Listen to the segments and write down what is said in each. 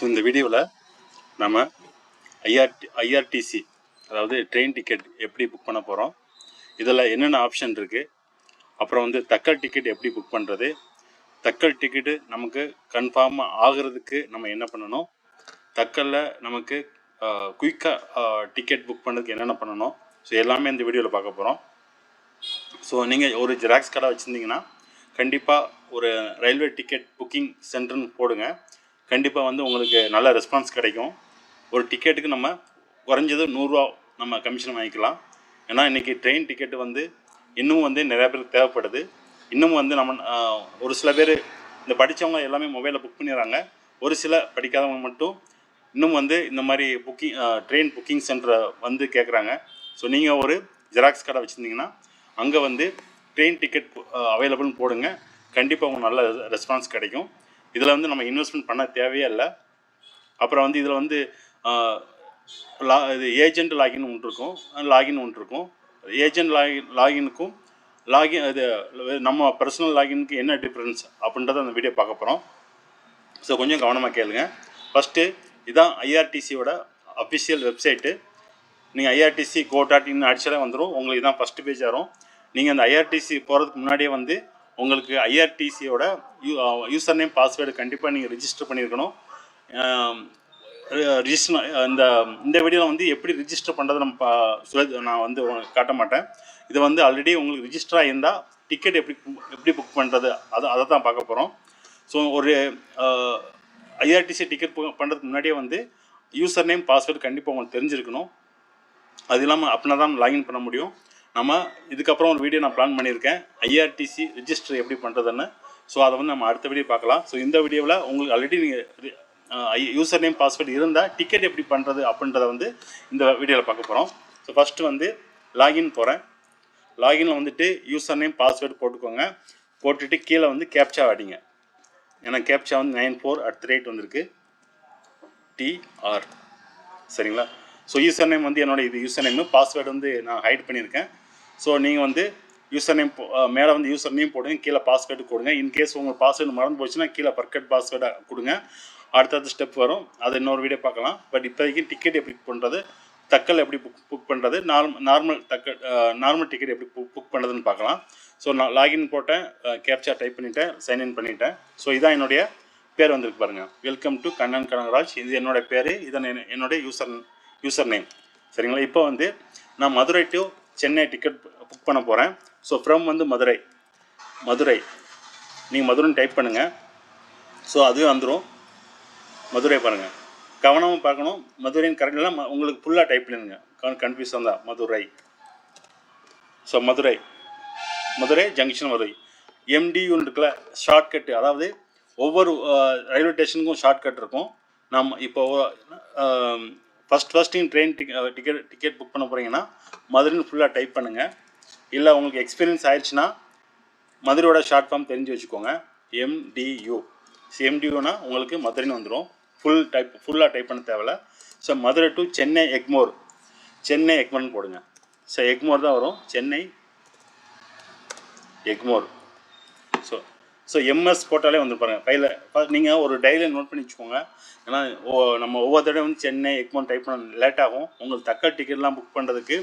இந்த வீடியோவில் நம்ம ஐஆர்டிசி அதாவது ட்ரெயின் டிக்கெட் எப்படி புக் பண்ண போகிறோம், இதில் என்னென்ன ஆப்ஷன் இருக்குது, அப்புறம் வந்து தக்கல் டிக்கெட் எப்படி புக் பண்ணுறது, தக்கல் டிக்கெட்டு நமக்கு கன்ஃபார்ம் ஆகிறதுக்கு நம்ம என்ன பண்ணணும், தக்கலில் நமக்கு குயிக்காக டிக்கெட் புக் பண்ணுறதுக்கு என்னென்ன பண்ணணும், ஸோ எல்லாமே இந்த வீடியோவில் பார்க்க போகிறோம். ஸோ நீங்கள் ஒரு ஜெராக்ஸ் கடை வச்சுருந்தீங்கன்னா கண்டிப்பாக ஒரு ரயில்வே டிக்கெட் புக்கிங் சென்டர்னு போடுங்க. கண்டிப்பாக வந்து உங்களுக்கு நல்ல ரெஸ்பான்ஸ் கிடைக்கும். ஒரு டிக்கெட்டுக்கு நம்ம குறைஞ்சது 100 ரூபா நம்ம கமிஷன் வாங்கிக்கலாம். ஏன்னா இன்றைக்கி ட்ரெயின் டிக்கெட்டு வந்து இன்னும் வந்து நிறையா பேருக்கு தேவைப்படுது. இன்னும் வந்து நம்ம ஒரு சில பேர் இந்த படித்தவங்க எல்லாமே மொபைலில் புக் பண்ணிடுறாங்க. ஒரு சில படிக்காதவங்க மட்டும் இன்னும் வந்து இந்த மாதிரி ட்ரெயின் புக்கிங் சென்டரை வந்து கேட்குறாங்க. ஸோ நீங்கள் ஒரு ஜெராக்ஸ் கடை வச்சுருந்தீங்கன்னா அங்கே வந்து ட்ரெயின் டிக்கெட் அவைலபிள்னு போடுங்க. கண்டிப்பாக உங்களுக்கு நல்ல ரெஸ்பான்ஸ் கிடைக்கும். இதில் வந்து நம்ம இன்வெஸ்ட்மெண்ட் பண்ண தேவையே இல்லை. அப்புறம் வந்து இதில் வந்து இது ஏஜென்ட் லாகின் ஒன்று இருக்கும், லாகின் ஒன்று இருக்கும். ஏஜென்ட் லாகினுக்கும் இது நம்ம பர்சனல் லாகினுக்கு என்ன டிஃப்ரென்ஸ் அப்படின்றத அந்த வீடியோ பார்க்க போகிறோம். ஸோ கொஞ்சம் கவனமாக கேளுங்க. ஃபஸ்ட்டு இதுதான் ஐஆர்டிசியோட அஃபிஷியல் வெப்சைட்டு. நீங்கள் ஐஆர்டிசி go.in அடிச்சாலே வந்துடும். உங்களுக்கு தான் ஃபஸ்ட்டு பேஜ் வரும். நீங்கள் அந்த ஐஆர்டிசி போகிறதுக்கு முன்னாடியே வந்து உங்களுக்கு ஐஆர்டிசியோட யூசர் நேம் பாஸ்வேர்டு கண்டிப்பாக நீங்கள் ரிஜிஸ்டர் பண்ணியிருக்கணும். இந்த வீடியோவில் வந்து எப்படி ரிஜிஸ்டர் பண்ணுறது நான் வந்து காட்ட மாட்டேன். இது வந்து ஆல்ரெடி உங்களுக்கு ரிஜிஸ்டர் ஆகியிருந்தால் டிக்கெட் எப்படி புக் பண்ணுறது அதை தான் பார்க்க போகிறோம். ஸோ ஒரு ஐஆர்டிசி டிக்கெட் பண்ணுறதுக்கு முன்னாடியே வந்து யூசர் நேம் பாஸ்வேர்டு கண்டிப்பாக உங்களுக்கு தெரிஞ்சிருக்கணும். அது இல்லாமல் அப்படின்னா தான் லாகின் பண்ண முடியும். நம்ம இதுக்கப்புறம் ஒரு வீடியோ நான் பிளான் பண்ணியிருக்கேன், ஐஆர்டிசி ரிஜிஸ்டர் எப்படி பண்ணுறதுன்னு. ஸோ அதை வந்து நம்ம அடுத்த வீடியோ பார்க்கலாம். ஸோ இந்த வீடியோவில் உங்களுக்கு ஆல்ரெடி நீங்கள் யூசர் நேம் பாஸ்வேர்டு இருந்தால் டிக்கெட் எப்படி பண்ணுறது அப்படின்றத வந்து இந்த வீடியோவில் பார்க்க போகிறோம். ஸோ ஃபஸ்ட்டு வந்து லாகின் போகிறேன். லாகினில் வந்துட்டு யூசர் நேம் பாஸ்வேர்டு போட்டுக்கோங்க. போட்டுட்டு கீழே வந்து கேப்சா அடிங்க. ஏன்னா கேப்சா வந்து 94 வந்திருக்கு TR. சரிங்களா? ஸோ யூசர் நேம் வந்து என்னோட இது யூசர் நேம், பாஸ்வேர்டு வந்து நான் ஹைட் பண்ணியிருக்கேன். ஸோ நீங்கள் வந்து யூசர் நேம் மேலே வந்து யூசர் நேம் போடுங்க, கீழே பாஸ்வேர்டு கொடுங்க. இன்கேஸ் உங்கள் பாஸ்வேர்டு மறந்து போச்சுன்னா கீழே பர்கட் பாஸ்வேர்டை கொடுங்க. அடுத்தடுத்த ஸ்டெப் வரும், அது இன்னொரு வீடியோ பார்க்கலாம். பட் இப்போதைக்கு டிக்கெட் எப்படி புக் பண்ணுறது, தக்கல் எப்படி புக் பண்ணுறது, நார்மல் டிக்கெட் எப்படி புக் பண்ணுறதுன்னு பார்க்கலாம். ஸோ நான் லாகின் போட்டேன், கேப்சா டைப் பண்ணிவிட்டேன், சைன்இன் பண்ணிவிட்டேன். ஸோ இதான் என்னுடைய பேர் வந்திருக்கு பாருங்கள், வெல்கம் டு கண்ணன் கனகராஜ். இது என்னோடய பேர், இதான் என்னுடைய யூசர் நேம். சரிங்களா? இப்போ வந்து நான் Madurai to Chennai ticket book பண்ண போகிறேன். ஸோ ஃப்ரம் வந்து மதுரை நீங்கள் மதுரைன்னு டைப் பண்ணுங்கள். ஸோ அதுவே வந்துடும். மதுரை பாருங்கள், கவனமாக பார்க்கணும். மதுரைன்னு கரெக்டாக உங்களுக்கு ஃபுல்லாக டைப் பண்ணிடுங்க, கன்ஃபியூஷன் தான். மதுரை. So Madurai junction Madurai. MDUன்னு இருக்குல்ல, ஷார்ட்கட்டு. அதாவது ஒவ்வொரு ரயில்வே ஸ்டேஷனுக்கும் ஷார்ட்கட் இருக்கும். நம்ம இப்போ ஃபஸ்ட்டு ட்ரெயின் டிக்கெட் புக் பண்ண போகிறீங்கன்னா மதுரைன்னு ஃபுல்லாக டைப் பண்ணுங்கள். இல்லை உங்களுக்கு எக்ஸ்பீரியன்ஸ் ஆயிடுச்சுன்னா மதுரையோட ஷார்ட் ஃபார்ம் தெரிஞ்சு வச்சுக்கோங்க, MDU. MDUனா உங்களுக்கு மதுரைன்னு வந்துடும். ஃபுல்லாக டைப் பண்ண தேவையில்ல. ஸோ மதுரை டு சென்னை எக்மோர்னு போடுங்க. ஸோ எக்மோர் தான் வரும், சென்னை எக்மோர். ஸோ MS போட்டாலே வந்து பாருங்கள். ஃபைலில் நீங்கள் ஒரு டைரியில் நோட் பண்ணி வச்சுக்கோங்க. ஏன்னா நம்ம ஒவ்வொரு தடவை வந்து சென்னை எக்மோர் டைப் பண்ண லேட் ஆகும். உங்களுக்கு தக்கல் டிக்கெட்லாம் புக் பண்ணுறதுக்கு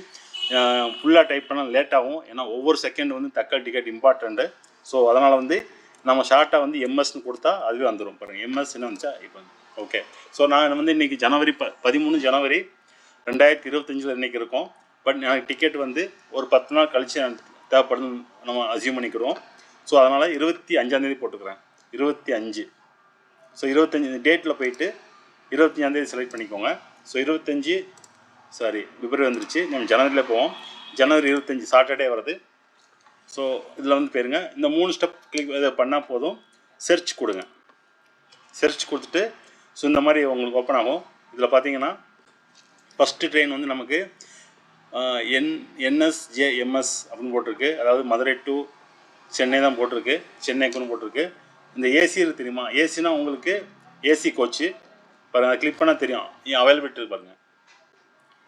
ஃபுல்லாக டைப் பண்ண லேட் ஆகும். ஏன்னா ஒவ்வொரு செகண்ட் வந்து தக்கல் டிக்கெட் இம்பார்ட்டண்ட்டு. ஸோ அதனால் வந்து நம்ம ஷார்ட்டாக வந்து MSன்னு கொடுத்தா அதுவே வந்துடும். பாருங்கள், MS என்ன வந்துச்சா இப்போ. ஓகே. ஸோ நான் வந்து இன்றைக்கி 13 ஜனவரி 2025 இன்றைக்கி இருக்கோம். பட் எனக்கு டிக்கெட் வந்து ஒரு 10 நாள் கழித்து தேவைப்படுதுன்னு நம்ம அசியூம் பண்ணிக்கிறோம். ஸோ அதனால் 25ஆம் போட்டுக்கிறேன். 25. ஸோ 25 டேட்டில் போயிட்டு 25ஆம் செலக்ட் பண்ணிக்கோங்க. ஸோ பிப்ரவரி வந்துருச்சு. நம்ம ஜனவரியில் போவோம். ஜனவரி 25 சாட்டர்டே வருது. ஸோ இதில் வந்து போயிருங்க. இந்த 3 ஸ்டெப் கிளிக் இதை பண்ணால் போதும். செர்ச் கொடுங்க. செர்ச் கொடுத்துட்டு ஸோ இந்த மாதிரி உங்களுக்கு ஓப்பன் ஆகும். இதில் பார்த்தீங்கன்னா ஃபஸ்ட்டு ட்ரெயின் வந்து நமக்கு NSJMS அப்படின்னு போட்டிருக்கு. அதாவது மதுரை டு சென்னை தான் போட்டிருக்கு, சென்னைக்குன்னு போட்டிருக்கு. இந்த ஏசி இருக்குது தெரியுமா, ஏசினா உங்களுக்கு ஏசி கோச்சு பாருங்கள். அதை கிளிக் பண்ணால் தெரியும் அவைலபிலிட்டி பாருங்கள்.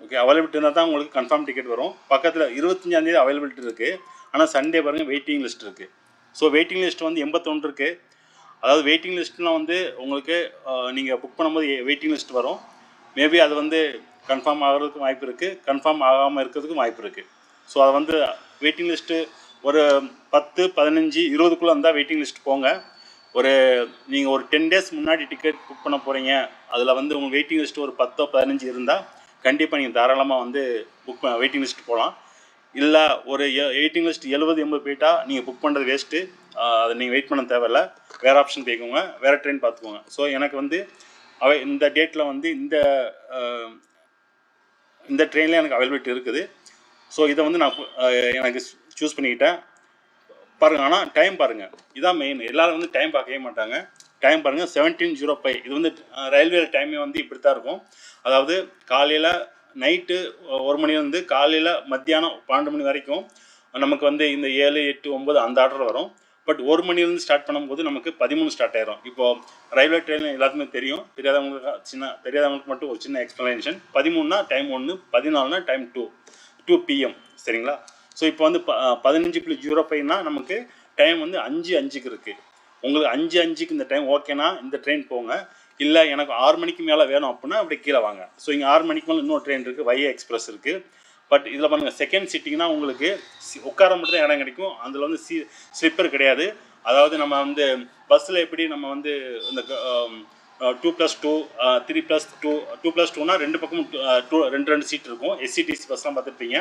ஓகே, அவைலபிலிட்டி இருந்தால் தான் உங்களுக்கு கன்ஃபார்ம் டிக்கெட் வரும். பக்கத்தில் 25ஆம் அவைலபிலிட்டி இருக்குது. ஆனால் சண்டே பாருங்கள் வெயிட்டிங் லிஸ்ட் இருக்குது. ஸோ வெயிட்டிங் லிஸ்ட் வந்து 81 இருக்குது. அதாவது வெயிட்டிங் லிஸ்ட்லாம் வந்து உங்களுக்கு நீங்கள் புக் பண்ணும்போது வெயிட்டிங் லிஸ்ட் வரும். மேபி அது வந்து கன்ஃபார்ம் ஆகிறதுக்கும் வாய்ப்பு இருக்குது, கன்ஃபார்ம் ஆகாமல் இருக்கிறதுக்கும் வாய்ப்பு இருக்குது. ஸோ அதை வந்து வெயிட்டிங் லிஸ்ட்டு ஒரு 10, 15, 20க்குள்ளே இருந்தால் வெயிட்டிங் லிஸ்ட் போங்க. நீங்கள் ஒரு 10 டேஸ் முன்னாடி டிக்கெட் புக் பண்ண போகிறீங்க, அதில் வந்து உங்கள் வெயிட்டிங் லிஸ்ட் ஒரு 10, 15 இருந்தால் கண்டிப்பாக நீங்கள் தாராளமாக வந்து வெயிட்டிங் லிஸ்ட் போகலாம். இல்லை ஒரு வெயிட்டிங் லிஸ்ட் 70, 80 போயிட்டா நீங்கள் புக் பண்ணுறது வேஸ்ட்டு. அதை நீங்கள் வெயிட் பண்ண தேவையில்லை, வேறு ஆப்ஷன் போய்க்கோங்க, வேறு ட்ரெயின் பார்த்துக்கோங்க. ஸோ எனக்கு வந்து இந்த டேட்டில் வந்து இந்த ட்ரெயினில் எனக்கு அவைலபிலிட்டி இருக்குது. ஸோ இதை வந்து நான் எனக்கு சூஸ் பண்ணிக்கிட்டேன். பாருங்கள், ஆனால் டைம் பாருங்கள், இதான் மெயின். எல்லோரும் வந்து டைம் பார்க்கவே மாட்டாங்க. டைம் பாருங்கள், 17:05. இது வந்து ரயில்வே டைமே வந்து இப்படி தான் இருக்கும். அதாவது காலையில் நைட்டு 1 மணிலேருந்து காலையில் மத்தியானம் 12 மணி வரைக்கும் நமக்கு வந்து இந்த 7, 8, 9 அந்த ஆர்டர் வரும். பட் 1 மணிலேருந்து ஸ்டார்ட் பண்ணும்போது நமக்கு 13 ஸ்டார்ட் ஆயிரும். இப்போது ரயில்வே ட்ரெயின் எல்லாத்துக்குமே தெரியும், தெரியாதவங்களுக்கு மட்டும் ஒரு சின்ன எக்ஸ்ப்ளனேஷன். 13னா டைம் 1, 14னா டைம் 2 PM, சரிங்களா? ஸோ இப்போ வந்து 15:05னா நமக்கு டைம் வந்து 5:05க்கு இருக்குது. உங்களுக்கு 5:05க்கு இந்த டைம் ஓகேனா இந்த ட்ரெயின் போங்க. இல்லை எனக்கு 6 மணிக்கு மேலே வேணும் அப்படின்னா அப்படி கீழே வாங்க. ஸோ இங்கே 6 மணிக்கு மேலே இன்னொரு ட்ரெயின் இருக்குது, வைகை எக்ஸ்பிரஸ் இருக்குது. பட் இதில் பாருங்கள், செகண்ட் சீட்டிங்னா உங்களுக்கு உட்கார மட்டும் தான் இடம் கிடைக்கும். அதில் வந்து ஸ்லிப்பர் கிடையாது. அதாவது நம்ம வந்து பஸ்ஸில் எப்படி நம்ம வந்து இந்த 2+2, 3+2, 2+2னா 2 பக்கமும் 2 சீட் இருக்கும். SCTC பஸ்லாம் பார்த்துருப்பீங்க.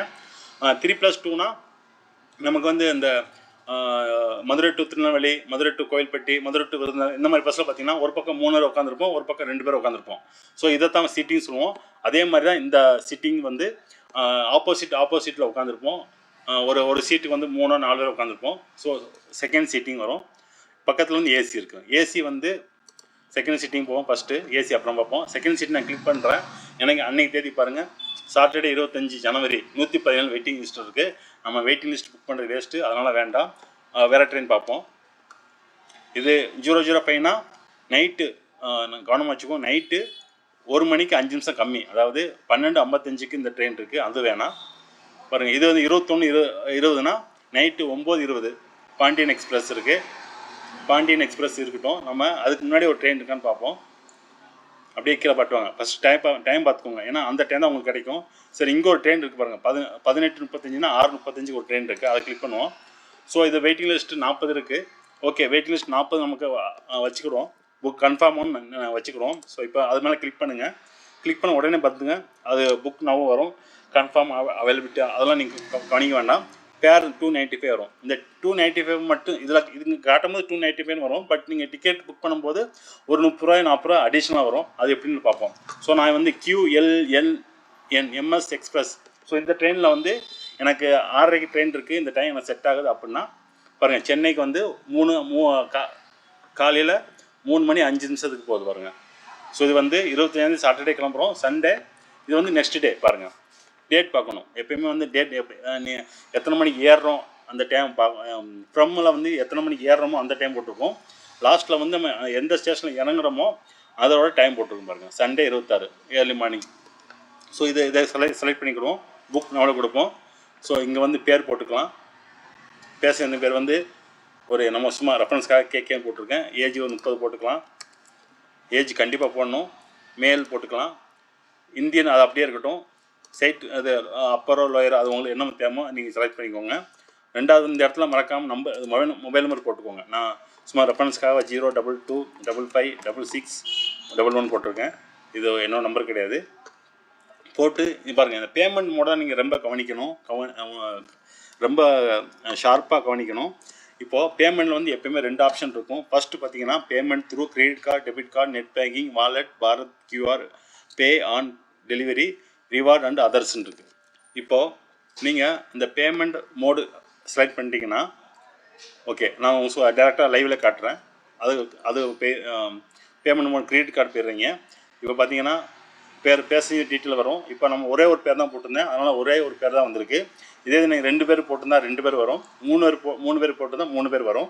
3+2னா நமக்கு வந்து இந்த Madurai to Tirunelveli, Madurai to Kovilpatti, Madurai to Virudhunagar, இந்த மாதிரி பஸ்ஸில் பார்த்தீங்கன்னா ஒரு பக்கம் 3 பேர் உட்காந்துருப்போம், ஒரு பக்கம் 2 பேர் உட்காந்துருப்போம். ஸோ இதைத்தான் சீட்டிங் சொல்லுவோம். அதே மாதிரி தான் இந்த சீட்டிங் வந்து ஆப்போசிட்டில் உட்காந்துருப்போம். ஒரு சீட்டுக்கு வந்து 3, 4 பேர் உட்காந்துருப்போம். ஸோ செகண்ட் சீட்டிங் வரும். பக்கத்தில் வந்து ஏசி இருக்குது. ஏசி வந்து செகண்ட் சீட்டிங் போவோம், ஃபஸ்ட்டு ஏசி அப்புறம் பார்ப்போம். செகண்ட் சீட் நான் கிளிக் பண்ணுறேன். எனக்கு அன்றைக்கி தேதி பாருங்கள், சாட்டர்டே 25 ஜனவரி 117 வெயிட்டிங் லிஸ்ட் இருக்குது. நம்ம வெயிட்டிங் லிஸ்ட் புக் பண்ணுறது வேஸ்ட்டு, அதனால் வேண்டாம். வேறு ட்ரெயின் பார்ப்போம். இது 005னா நைட்டு, கவனமாக வச்சுக்கோம், நைட்டு 1 மணிக்கு 5 நிமிஷம் கம்மி. அதாவது 12:55க்கு இந்த ட்ரெயின் இருக்குது, அது வேணாம். பாருங்கள், இது வந்து 21:20னா நைட்டு 9:20 பாண்டியன் எக்ஸ்பிரஸ் இருக்குது. பாண்டியன் எக்ஸ்பிரஸ் இருக்கட்டும், நம்ம அதுக்கு முன்னாடி ஒரு ட்ரெயின் இருக்கான்னு பார்ப்போம். அப்படியே கீழே பாட்டுவாங்க. ஃபஸ்ட் டைம் பார்த்துக்கோங்க, ஏன்னா அந்த டைம் தான் உங்களுக்கு கிடைக்கும். சரி, இங்கே ஒரு ட்ரெயின் இருக்குது பாருங்கள், 18:35னா 6:35க்கு ஒரு ட்ரெயின் இருக்குது, அதை கிளிக் பண்ணுவோம். ஸோ இது வெயிட்டிங் லிஸ்ட்டு 40 இருக்குது. ஓகே, வெயிட்டிங் லிஸ்ட் 40 நமக்கு வச்சுக்கிறோம், புக் கன்ஃபார்ம்னு வச்சுக்கிறோம். ஸோ இப்போ அது மேலே கிளிக் பண்ணுங்கள். கிளிக் பண்ண உடனே பார்த்துங்க, அது புக் நவும் வரும், கன்ஃபார்ம் அவைலபிலிட்டி, அதெல்லாம் நீங்கள் கவனிக்க வேண்டாம். பேர் 295 வரும். இந்த 295 மட்டும் இதுங்க காட்டும்போது 295 வரும். பட் நீங்கள் டிக்கெட் புக் பண்ணும்போது ஒரு 30 ரூபாய் 40 ரூபா அடிஷ்னலாக வரும். அது எப்படின்னு பார்ப்போம். ஸோ நான் வந்து QLLN MS எக்ஸ்பிரஸ். ஸோ இந்த ட்ரெயினில் வந்து எனக்கு 6:30க்கு ட்ரெயின் இருக்குது, இந்த டைம் எனக்கு செட் ஆகுது அப்படின்னா பாருங்கள், சென்னைக்கு வந்து காலையில் 3 மணி 5 நிமிஷத்துக்கு போகுது பாருங்கள். ஸோ இது வந்து 25 சாட்டர்டே கிளம்புறோம், சண்டே. இது வந்து நெக்ஸ்ட் டே பாருங்கள், டேட் பார்க்கணும். எப்பயுமே வந்து டேட் எத்தனை மணிக்கு ஏறுறோம் அந்த டைம் ஃப்ரம்மில் வந்து எத்தனை மணிக்கு ஏறுறோமோ அந்த டைம் போட்டிருக்கோம். லாஸ்ட்டில் வந்து நம்ம எந்த ஸ்டேஷனில் இறங்குறோமோ அதோட டைம் போட்டிருக்கோம் பாருங்கள், சண்டே 26 ஏர்லி மார்னிங். ஸோ இதை செலக்ட் பண்ணிக்கிடுவோம், புக் நம்மளை கொடுப்போம். ஸோ இங்கே வந்து பேர் போட்டுக்கலாம். பேசுகிற பேர் வந்து நம்ம சும்மா ரெஃபரன்ஸ்க்காக கேட்கேன்னு போட்டிருக்கேன். ஏஜ் ஒரு 30 போட்டுக்கலாம். ஏஜ் கண்டிப்பாக போடணும். மேல் போட்டுக்கலாம். இந்தியன் அது அப்படியே இருக்கட்டும். சைட் அது அப்பரோ லோயரோ அது உங்களுக்கு என்ன தேவையோ நீங்கள் செலக்ட் பண்ணிக்கோங்க. ரெண்டாவது இந்த இடத்துல மறக்காமல் மொபைல் நம்பர் போட்டுக்கோங்க. நான் சும்மா ரெஃபரன்ஸ்க்காக 022555611 போட்டிருக்கேன். இது என்னோட நம்பர் கிடையாது. போட்டு பாருங்கள், இந்த பேமெண்ட் மோட நீங்கள் ரொம்ப கவனிக்கணும், ரொம்ப ஷார்ப்பாக கவனிக்கணும். இப்போது பேமெண்ட்டில் வந்து எப்போயுமே 2 ஆப்ஷன் இருக்கும். ஃபஸ்ட்டு பார்த்தீங்கன்னா payment through credit card, debit card, net banking, wallet, Bharat QR, pay on delivery, reward and அதர்ஸ்ன்னு இருக்குது. இப்போது நீங்கள் இந்த பேமெண்ட் மோடு செலக்ட் பண்ணிட்டீங்கன்னா ஓகே, நான் டேரெக்டாக லைவில் காட்டுறேன். அது பேமெண்ட் மோட் கிரெடிட் கார்டு போயிடுறீங்க. இப்போ பார்த்தீங்கன்னா பேசஞ்சர் டீட்டெயில் வரும். இப்போ நம்ம ஒரே ஒரு பேர் தான் போட்டிருந்தேன், அதனால் ஒரே ஒரு பேர் தான் வந்திருக்கு. இதே நீங்கள் 2 பேர் போட்டிருந்தா 2 பேர் வரும், 3 பேர் போட்டிருந்தா 3 பேர் வரும்.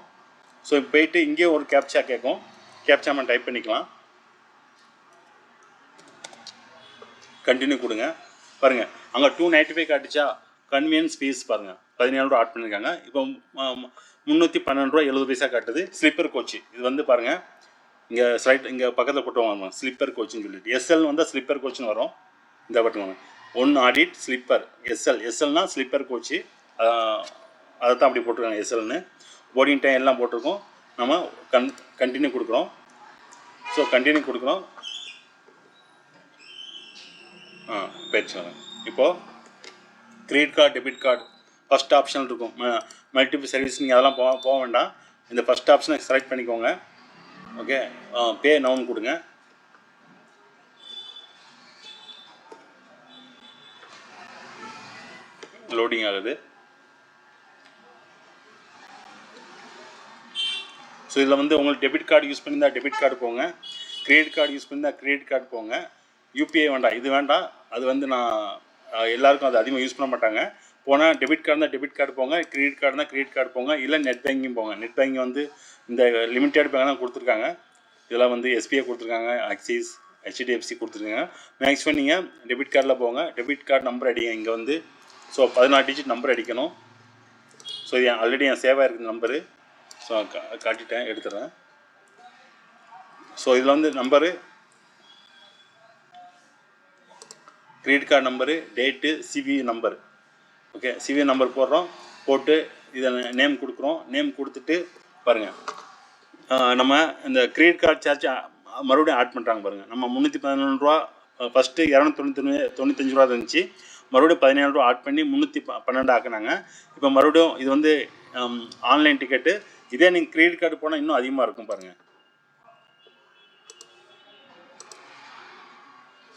ஸோ இப்போ போயிட்டு இங்கேயே ஒரு கேப்சா கேட்கும், கேப்சா நம்ம டைப் பண்ணிக்கலாம். கண்டினியூ கொடுங்க. பாருங்கள், அங்கே 295 காட்டுச்சா, கன்வீனியன்ஸ் ஃபீஸ் பாருங்கள் 17 ரூபா ஆட் பண்ணியிருக்காங்க. இப்போ ரூபா காட்டுது. ஸ்லீப்பர் கோச்சு இது வந்து பாருங்கள், இங்கே ஸ்லைட் இங்கே பக்கத்தில் போட்டுவாங்க ஸ்லீப்பர் கோச்சுன்னு சொல்லிட்டு. எஸ்எல் வந்தால் ஸ்லீப்பர் கோச்சுன்னு வரும். இந்த பட்டுவாங்க 1 ஆடிட் ஸ்லீப்பர் எஸ்எல்னா ஸ்லீப்பர் கோச்சு. அதை தான் அப்படி போட்டிருக்காங்க எஸ்எல்னு. போர்டிங் டைம் எல்லாம் போட்டிருக்கோம். நம்ம கண்டினியூ கொடுக்குறோம். ஸோ கண்டினியூ கொடுக்குறோம். போயிடுச்சு. இப்போது credit card debit card first option இருக்கும். மல்டிபிள் சர்வீஸ் நீங்கள் அதெல்லாம் போக வேண்டாம். இந்த ஃபஸ்ட் ஆப்ஷனை செலக்ட் பண்ணிக்கோங்க. ஓகே, பே நவுன் கொடுங்க. லோடிங் ஆகுது. ஸோ இதில் வந்து உங்களுக்கு டெபிட் கார்டு யூஸ் பண்ணியிருந்தால் டெபிட் கார்டு போங்க, கிரெடிட் கார்டு யூஸ் பண்ணியிருந்தால் கிரெடிட் கார்டு போங்க. யூபிஐ வேண்டாம், இது வேண்டாம். அது வந்து நான் எல்லாருக்கும் அது அதிகமாக யூஸ் பண்ண மாட்டாங்க. போனால் டெபிட் கார்டு தான் டெபிட் கார்டு போங்க, கிரெடிட் கார்டு தான் கிரெடிட் கார்டு போங்க, இல்லை நெட் பேங்கிங் போங்க. நெட் பேங்கிங் வந்து இந்த லிமிடெட் பேங்க் தான் கொடுத்துருக்காங்க. இதெல்லாம் வந்து எஸ்பிஐ கொடுத்துருக்காங்க, ஆக்சிஸ், ஹெச்டிஎஃப்சி கொடுத்துருக்காங்க. மேக்ஸிமம் நீங்கள் டெபிட் கார்டில் போங்க. டெபிட் கார்டு நம்பர் அடிங்க இங்கே வந்து. ஸோ 14 டிஜிட் நம்பர் அடிக்கணும். ஸோ இது ஆல்ரெடி என் சேவாக இருக்குது நம்பரு. ஸோ காட்டிட்டேன், எடுத்துடுறேன். ஸோ இதில் வந்து number, credit card number, date, CV number. Okay, CV number போடுறோம். போட்டு இதை நேம் கொடுக்குறோம். நேம் கொடுத்துட்டு பாருங்கள், நம்ம இந்த கிரெடிட் கார்டு சார்ஜ் மறுபடியும் ஆட் பண்ணுறாங்க பாருங்கள். நம்ம 314 ரூபா ஃபஸ்ட்டு 295 ரூபா இருந்துச்சு. மறுபடியும் 17 ரூபா ஆட் பண்ணி 312 ஆக்குனாங்க. இப்போ மறுபடியும் இது வந்து ஆன்லைன் டிக்கெட்டு. இதே நீங்கள் கிரெடிட் கார்டு போனால் இன்னும் அதிகமாக இருக்கும் பாருங்கள்.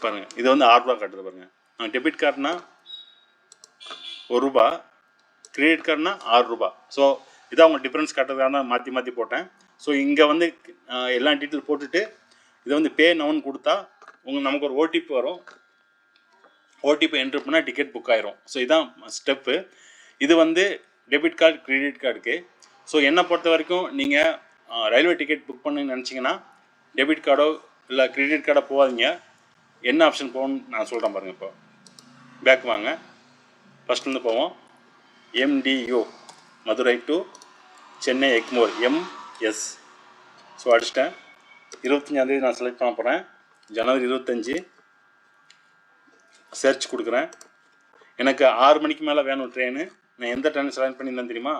பாருங்கள், இது வந்து 6 ரூபா காட்டுது பாருங்கள். டெபிட் கார்டுனா 1 ரூபா, கிரெடிட் கார்டுனா 6 ரூபா. ஸோ இதான் அவங்க டிஃப்ரென்ஸ் காட்டுறதுக்காக தான் மாற்றி போட்டேன். ஸோ இங்கே வந்து எல்லா டீட்டெயில் போட்டுட்டு இதை வந்து பே நவுன் கொடுத்தா நமக்கு ஒரு ஓடிபி வரும். ஓடிபி என்ட்ரு பண்ணால் டிக்கெட் புக் ஆயிரும். ஸோ இதுதான் ஸ்டெப்பு. இது வந்து டெபிட் கார்டு கிரெடிட் கார்டுக்கு. ஸோ என்னை பொறுத்த வரைக்கும் நீங்கள் ரயில்வே டிக்கெட் புக் பண்ணுன்னு நினச்சிங்கன்னா டெபிட் கார்டோ இல்லை கிரெடிட் கார்டோ போகாதீங்க. என்ன ஆப்ஷன் போகணும்னு நான் சொல்கிறேன் பாருங்கள். இப்போ பேக் வாங்க, ஃபஸ்ட்லேருந்து போவோம். MDU Madurai to Chennai Egmore MS. So அடிச்சிட்டேன். 25ஆந்தேதி நான் செலக்ட் பண்ண போகிறேன். ஜனவரி 25 சர்ச் கொடுக்குறேன். எனக்கு 6 மணிக்கு மேலே வேணும் ட்ரெயின். நான் எந்த ட்ரெயின் செலக்ட் பண்ணியிருந்தேன் தெரியுமா?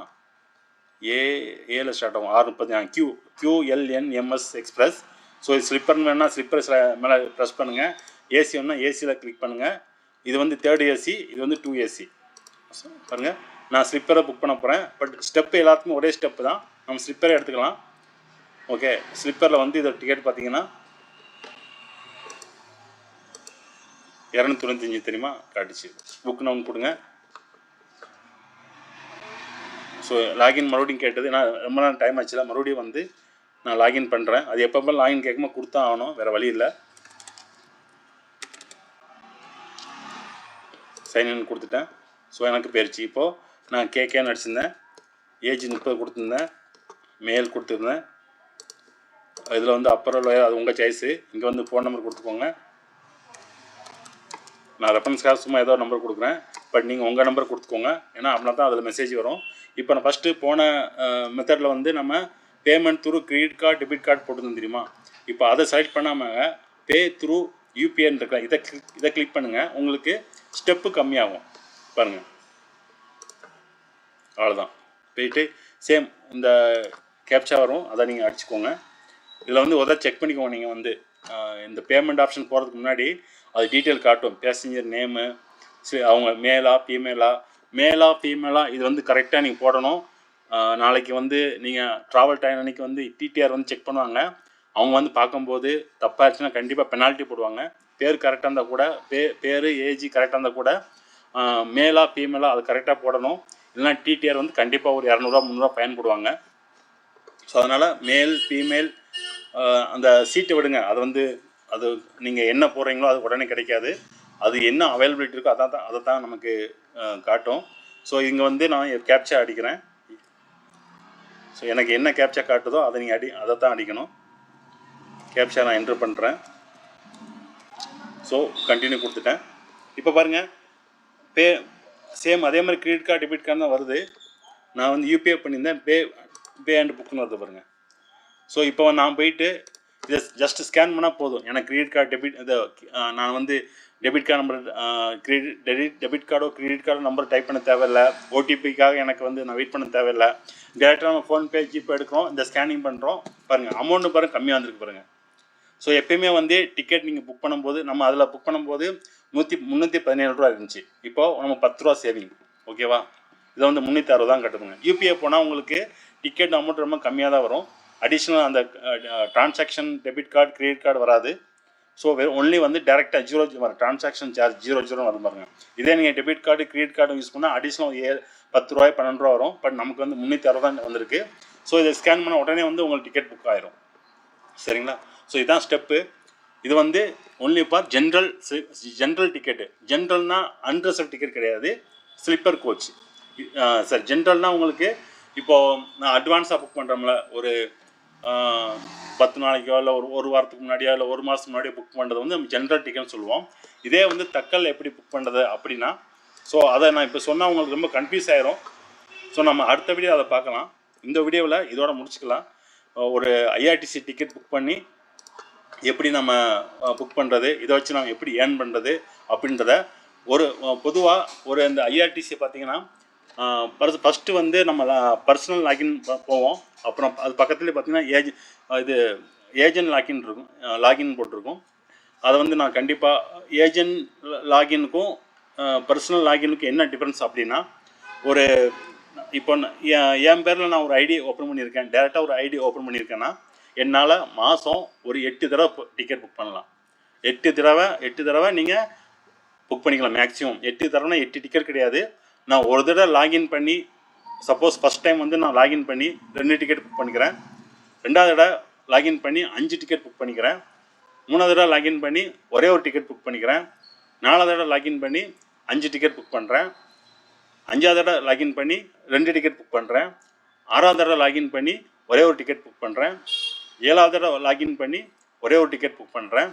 ஏல ஸ்டார்ட் ஆகும் 6:30. QLNMS express. ஸோ இது ஸ்லிப்பர்னு வேணால் ஸ்லிப்பர் மேலே ப்ரெஸ் பண்ணுங்கள். ஏசி வேணால் ஏசியில் கிளிக் பண்ணுங்கள். இது வந்து 3rd AC, இது வந்து 2 AC. பாருங்கள், நான் ஸ்லிப்பரை புக் பண்ண போகிறேன். பட் ஸ்டெப்பு எல்லாத்துக்கும் ஒரே ஸ்டெப்பு தான். நம்ம ஸ்லிப்பரை எடுத்துக்கலாம். ஓகே, ஸ்லிப்பரில் வந்து இதோட டிக்கெட் பார்த்தீங்கன்னா 295 தெரியுமா காட்டுச்சு. புக் நவுன் கொடுங்க. ஸோ லாகின் மறுபடியும் கேட்டது. நான் ரொம்ப நாள் டைம் ஆச்சுல, மறுபடியும் வந்து நான் லாகின் பண்ணுறேன். அது எப்போ லாகின் கேட்கும்போது கொடுத்தா ஆகணும், வேறு வழி இல்லை. சைன்இன் கொடுத்துட்டேன். ஸோ எனக்கு போயிடுச்சு. இப்போது நான் கேன்னு அடிச்சிருந்தேன். ஏஜ் 30 கொடுத்துருந்தேன். மேல் கொடுத்துருந்தேன். இதில் வந்து அப்பறம் அது உங்கள் சாய்ஸு. இங்கே வந்து ஃபோன் நம்பர் கொடுத்துக்கோங்க. நான் ரெஃபரன்ஸ்க்காக சும்மா ஏதோ நம்பர் கொடுக்குறேன். பட் நீங்கள் உங்கள் நம்பர் கொடுத்துக்கோங்க. ஏன்னா அப்படின்னா தான் அதில் மெசேஜ் வரும். இப்போ நான் ஃபஸ்ட்டு போன மெத்தடில் வந்து நம்ம payment through credit card debit card போட்டுருந்தோம் தெரியுமா? இப்போ அதை செலக்ட் பண்ணாமல் பே த்ரூ யூபிஐன்னு இருக்கா, இதை கிளிக் பண்ணுங்கள். உங்களுக்கு ஸ்டெப்பு கம்மியாகும் பாருங்கள். அவ்வளோதான். போயிட்டு சேம் இந்த கேப்சா வரும், அதை நீங்கள் அடிச்சுக்கோங்க. இதில் வந்து செக் பண்ணிக்கோங்க. நீங்கள் வந்து இந்த பேமெண்ட் ஆப்ஷன் போகிறதுக்கு முன்னாடி அது டீட்டெயில் காட்டும். பேசஞ்சர் நேமு, அவங்க மேலா ஃபீமேலா இது வந்து கரெக்டாக நீங்கள் போடணும். நாளைக்கு வந்து நீங்கள் ட்ராவல் டைம் அன்றைக்கி வந்து TTR வந்து செக் பண்ணுவாங்க. அவங்க வந்து பார்க்கும்போது தப்பாக இருந்துச்சுன்னா கண்டிப்பாக பெனால்ட்டி போடுவாங்க. பேர் கரெக்டாக இருந்தால் கூட பேர் ஏஜ் கரெக்டாக இருந்தால் கூட மேலா ஃபீமேலா அது கரெக்டாக போடணும். இல்லைனா TTR வந்து கண்டிப்பாக ஒரு 200-300 ஃபைன் போடுவாங்க. ஸோ அதனால் மேல் ஃபீமேல் அந்த சீட்டை விடுங்க. அது நீங்கள் என்ன போடுறீங்களோ அது உடனே கிடைக்காது. அது என்ன அவைலபிலிட்டி இருக்கோ அதை தான் நமக்கு காட்டும். ஸோ இங்கே வந்து நான் கேப்சா அடிக்கிறேன். ஸோ எனக்கு என்ன கேப்சா காட்டுதோ அதை நீங்கள் அதை தான் அடிக்கணும். கேப்சா நான் என்ட்ரு பண்ணுறேன். ஸோ கண்டினியூ கொடுத்துட்டேன். இப்போ பாருங்கள், சேம் அதே மாதிரி கிரெடிட் கார்டு டெபிட் கார்டு தான் வருது. நான் வந்து யூபிஐ பண்ணியிருந்தேன், பே அண்ட் புக்குன்னு வருது பாருங்கள். ஸோ இப்போ நான் போயிட்டு இதை ஜஸ்ட் ஸ்கேன் பண்ணால் போதும். எனக்கு கிரெடிட் கார்டு டெபிட் இதை நான் வந்து டெபிட் கார்டு நம்பர் டெபிட் கார்டோ கிரெடிட் கார்டோ நம்பர் டைப் பண்ண தேவையில்லை. ஓடிபிக்காக எனக்கு வந்து நான் வெயிட் பண்ண தேவையில்லை. டேரெக்டாக நம்ம ஃபோன்பே ஜிபே எடுக்கிறோம், இந்த ஸ்கேனிங் பண்ணுறோம். பாருங்கள் அமௌண்ட்டு பாருங்கள் கம்மியாக வந்துருக்கு பாருங்கள். ஸோ எப்பயுமே வந்து டிக்கெட் நீங்கள் புக் பண்ணும்போது நம்ம அதில் புக் பண்ணும்போது 317 ரூபா இருந்துச்சு. இப்போது நம்ம 10 ரூபா சேவிங். ஓகேவா? இதை வந்து 360 தான் கட்டுதுங்க. யூபிஐ போனால் உங்களுக்கு டிக்கெட் அமௌண்ட் ரொம்ப கம்மியாக தான் வரும். அடிஷ்னல் அந்த transaction debit card credit card வராது. ஸோ ஒன்லி வந்து டேரெக்டாக 0 வரும். டிரான்சாக்ஷன் சார்ஜ் 0 வரும் பாருங்க. இதே நீங்கள் debit card credit card use பண்ணால் அடிஷ்னல் 10 ரூபாய் 12 ரூபா வரும். பட் நமக்கு வந்து 360 தான் வந்திருக்கு. ஸோ இதை ஸ்கேன் பண்ண உடனே வந்து உங்களுக்கு டிக்கெட் புக் ஆயிரும். சரிங்களா? ஸோ இதுதான் ஸ்டெப்பு. இது வந்து ஒன்லி ஃபார் ஜென்ரல் டிக்கெட்டு. ஜென்ரல்னா அன்ரிசர்வ் டிக்கெட் கிடையாது, ஸ்லிப்பர் கோச். சார் ஜென்ரல்னால் உங்களுக்கு இப்போது நான் அட்வான்ஸாக புக் பண்ணுறோம்ல, ஒரு 10 நாளைக்கோ இல்லை ஒரு வாரத்துக்கு முன்னாடியோ இல்லை ஒரு மாதத்துக்கு முன்னாடியோ புக் பண்ணுறது வந்து நம்ம ஜென்ரல் டிக்கெட்னு சொல்லுவோம். இதே வந்து தக்கல் எப்படி புக் பண்ணுறது அப்படின்னா, ஸோ அதை நான் இப்போ சொன்னால் உங்களுக்கு ரொம்ப கன்ஃபியூஸ் ஆயிரும். ஸோ நம்ம அடுத்த வீடியோ அதை பார்க்கலாம். இந்த வீடியோவில் இதோட முடிச்சுக்கலாம். ஒரு ஐஆர்டிசி டிக்கெட் புக் பண்ணி எப்படி நம்ம புக் பண்ணுறது, இதை வச்சு நம்ம எப்படி ஏர்ன் பண்ணுறது அப்படின்றத ஒரு பொதுவாக ஒரு இந்த ஐஆர்டிசி பார்த்திங்கன்னா ஃபஸ்ட்டு வந்து நம்ம பர்சனல் லாகின் போவோம். அப்புறம் அது பக்கத்துலேயே பார்த்திங்கன்னா ஏஜென்ட் லாகின் போட்டிருக்கும். அதை வந்து நான் கண்டிப்பாக ஏஜென்ட் லாகினுக்கும் பர்சனல் லாகினுக்கும் என்ன டிஃப்ரென்ஸ் அப்படின்னா, ஒரு இப்போ என் பேரில் நான் ஒரு ஐடி ஓப்பன் பண்ணியிருக்கேன், டேரெக்டாக ஒரு ஐடி ஓப்பன் பண்ணியிருக்கேன்னா என்னால் மாதம் ஒரு 8 தடவை டிக்கெட் புக் பண்ணலாம். 8 தடவை நீங்கள் புக் பண்ணிக்கலாம் மேக்ஸிமம். 8 தடவைனா 8 டிக்கெட் கிடையாது. நான் ஒரு தடவை லாகின் பண்ணி, சப்போஸ் ஃபஸ்ட் டைம் வந்து நான் லாகின் பண்ணி 2 டிக்கெட் புக் பண்ணிக்கிறேன். 2வது தடவை லாகின் பண்ணி 5 டிக்கெட் புக் பண்ணிக்கிறேன். 3வது தடவை லாகின் பண்ணி ஒரே ஒரு டிக்கெட் புக் பண்ணிக்கிறேன். 4வது தடவை லாகின் பண்ணி 5 டிக்கெட் புக் பண்ணுறேன். 5வது தடவை லாகின் பண்ணி 2 டிக்கெட் புக் பண்ணுறேன். 6வது தடவை லாகின் பண்ணி ஒரே ஒரு டிக்கெட் புக் பண்ணுறேன். 7வது தடவை லாகின் பண்ணி ஒரே ஒரு டிக்கெட் புக் பண்ணுறேன்.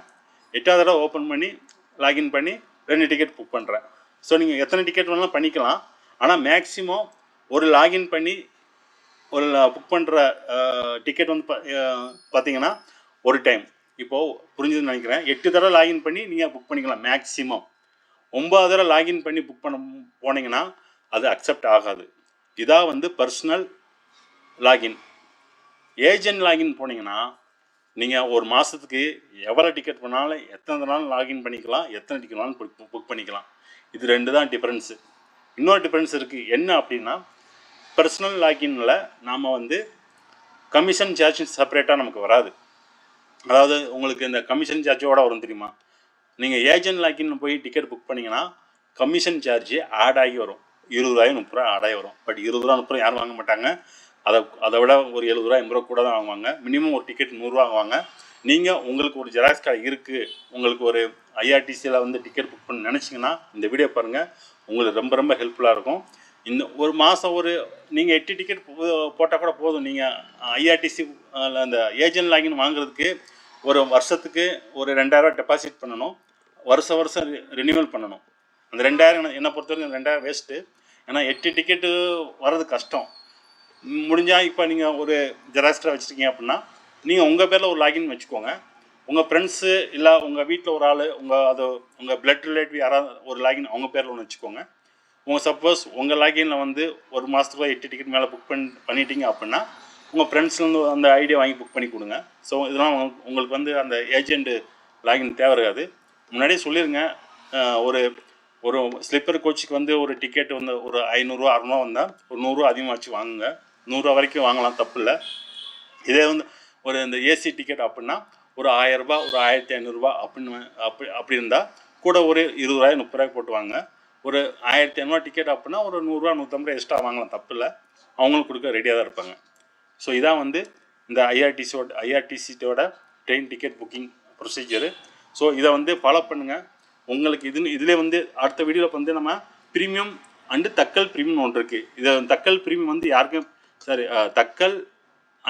8வது தடவை ஓப்பன் பண்ணி லாகின் பண்ணி 2 டிக்கெட் புக் பண்ணுறேன். ஸோ நீங்கள் எத்தனை டிக்கெட் வேணாலும் பண்ணிக்கலாம். ஆனால் மேக்ஸிமம் ஒரு லாகின் பண்ணி ஒரு புக் பண்ணுற டிக்கெட் வந்து பார்த்தீங்கன்னா ஒரு டைம். இப்போது புரிஞ்சுதுன்னு நினைக்கிறேன். 8 தடவை லாகின் பண்ணி நீங்கள் புக் பண்ணிக்கலாம் மேக்ஸிமம். 9வது தடவை லாகின் பண்ணி புக் பண்ண போனீங்கன்னா அது அக்செப்ட் ஆகாது. இதாக வந்து பர்சனல் லாகின். ஏஜென்ட் லாகின் போனீங்கன்னா நீங்கள் ஒரு மாதத்துக்கு எவ்வளோ டிக்கெட் பண்ணாலும் எத்தனை தடவை லாகின் பண்ணிக்கலாம், எத்தனை டிக்கெட் வேணாலும் புக் பண்ணிக்கலாம். இது 2 தான் டிஃப்ரென்ஸு. இன்னொரு டிஃப்ரென்ஸ் இருக்குது. என்ன அப்படின்னா, பர்சனல் லாகினில் நாம் வந்து கமிஷன் சார்ஜ் செப்பரேட்டாக நமக்கு வராது. அதாவது உங்களுக்கு இந்த கமிஷன் சார்ஜோடு வரும் தெரியுமா? நீங்கள் ஏஜென்ட் லாகின் போய் டிக்கெட் புக் பண்ணிங்கன்னா கமிஷன் சார்ஜ் ஆட் ஆகி வரும். 20 ரூபாய் 30 ரூபா ஆட் ஆகி வரும். பட் 20 ரூபா 30 ரூபா யாரும் வாங்க மாட்டாங்க. அதை விட ஒரு 70 ரூபா 80 ரூபா கூட தான் வாங்குவாங்க. மினிமம் ஒரு டிக்கெட் 100 ரூபா வாங்குவாங்க. நீங்கள் உங்களுக்கு ஒரு ஜெராக்ஸ் கார்டு இருக்குது, உங்களுக்கு ஒரு ஐஆர்டிசியில் வந்து டிக்கெட் புக் பண்ண நினச்சிங்கன்னா இந்த வீடியோ பாருங்கள். உங்களுக்கு ரொம்ப ரொம்ப ஹெல்ப்ஃபுல்லாக இருக்கும். இந்த ஒரு மாதம் நீங்கள் 8 டிக்கெட் போட்டால் கூட போதும். நீங்கள் ஐஆர்டிசி அந்த ஏஜென்ட் லாகின் வாங்குறதுக்கு ஒரு வருஷத்துக்கு ஒரு 2000 டெபாசிட் பண்ணணும். வருஷம் ரினியூவல் பண்ணணும். அந்த 2000 என்னை பொறுத்தவரைக்கும் 2000 வேஸ்ட்டு. ஏன்னா 8 டிக்கெட்டு வர்றது கஷ்டம். முடிஞ்சால் இப்போ நீங்கள் ஒரு ஜெராக்ஸ் கார்டு வச்சுருக்கீங்க அப்படின்னா நீங்கள் உங்கள் பேரில் ஒரு லாகின் வச்சுக்கோங்க. உங்கள் ஃப்ரெண்ட்ஸு இல்லை உங்கள் வீட்டில் ஒரு ஆள் உங்கள் பிளட் ரிலேட்டிவ் யாராவது ஒரு லாகின் அவங்க பேரில் ஒன்று வச்சுக்கோங்க. சப்போஸ் உங்கள் லாகினில் வந்து ஒரு மாதத்துக்குள்ள 8 டிக்கெட் மேலே புக் பண்ணிட்டீங்க அப்படின்னா உங்கள் ஃப்ரெண்ட்ஸ்லேருந்து அந்த ஐடியா வாங்கி புக் பண்ணி கொடுங்க. ஸோ இதெல்லாம் உங்களுக்கு வந்து அந்த ஏஜென்ட் லாகின் தேவை இருக்காது. முன்னாடியே சொல்லிடுங்க. ஒரு ஸ்லிப்பர் கோச்சுக்கு வந்து ஒரு டிக்கெட் வந்து ஒரு 500 ரூபா 600 வந்தால் ஒரு 100 ரூபா அதிகமாக வச்சு வாங்குங்க. 100 ரூபா வரைக்கும் வாங்கலாம், தப்பு இல்லை. இதே வந்து ஒரு இந்த ஏசி டிக்கெட் அப்படின்னா ஒரு 1000 ரூபா ஒரு 1500 ரூபா அப்படி இருந்தால் கூட ஒரு 20 ரூபாய் 30 ரூபாய் போட்டு வாங்க. ஒரு 1500 டிக்கெட் அப்படின்னா ஒரு 100 ரூபா 150 ரூபா எக்ஸ்ட்ரா வாங்கலாம், தப்பு இல்லை. அவங்களும் கொடுக்க ரெடியாக தான் இருப்பாங்க. ஸோ இதான் வந்து இந்த ஐஆர்டிசியோட train ticket booking procedure. So இதை வந்து ஃபாலோ பண்ணுங்கள். உங்களுக்கு இதில் வந்து அடுத்த வீடியோவில் வந்து நம்ம ப்ரீமியம் அண்டு தக்கல் ப்ரீமியம் ஒன்று இருக்குது. இதை தக்கல் ப்ரீமியம் வந்து யாருக்கும் தக்கல்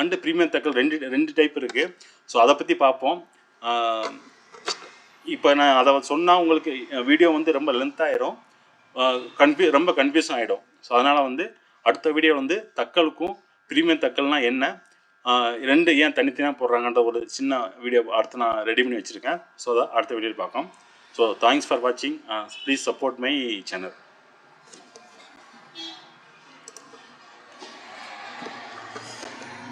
அண்டு ப்ரீமியம் தக்கல் ரெண்டு டைப் இருக்குது. ஸோ அதை பற்றி பார்ப்போம். இப்போ நான் அதை சொன்னால் உங்களுக்கு வீடியோ வந்து ரொம்ப லென்த் ஆகிடும், ரொம்ப கன்ஃபியூஷன் ஆகிடும். ஸோ அதனால் வந்து அடுத்த வீடியோ வந்து தக்கலுக்கும் ப்ரீமியம் தக்கல்னால் என்ன, ரெண்டு ஏன் தனித்தனியாக போடுறாங்கன்ற ஒரு சின்ன வீடியோ அடுத்து நான் ரெடி பண்ணி வச்சுருக்கேன். ஸோ அதை அடுத்த வீடியோவில் பார்க்கலாம். ஸோ தேங்க்ஸ் ஃபார் வாட்சிங். Please support my channel.